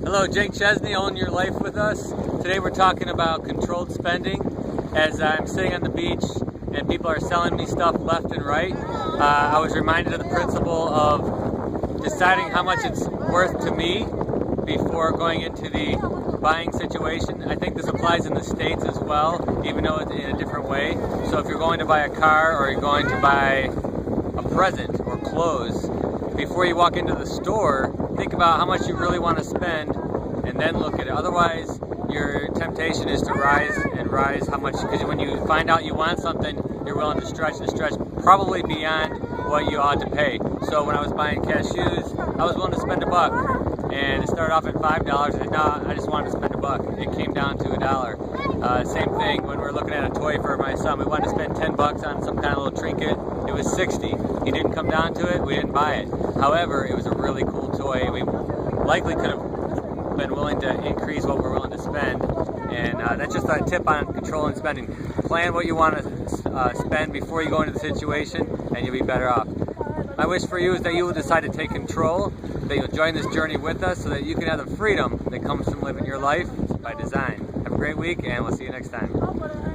Hello, Jake Chesney, Own Your Life with us. Today we're talking about controlled spending. As I'm sitting on the beach and people are selling me stuff left and right, I was reminded of the principle of deciding how much it's worth to me before going into the buying situation. I think this applies in the States as well, even though it's in a different way. So if you're going to buy a car or you're going to buy a present or clothes, before you walk into the store, think about how much you really want to spend and then look at it. Otherwise, your temptation is to rise how much, because when you find out you want something, you're willing to stretch probably beyond what you ought to pay. So when I was buying cashews, I was willing to spend $1. And it started off at $5. I said, no, I just wanted to spend $1. It came down to $1. Same thing when we're looking at a toy for my son. We wanted to spend $10 on some kind of little trinket. It was $60. He didn't come down to it. We didn't buy it. However, it was a really cool toy. We likely could have been willing to increase what we're willing to spend. And that's just a tip on controlling spending. Plan what you want to spend before you go into the situation, and you'll be better off. My wish for you is that you will decide to take control, that you'll join this journey with us so that you can have the freedom that comes from living your life by design. Have a great week, and we'll see you next time.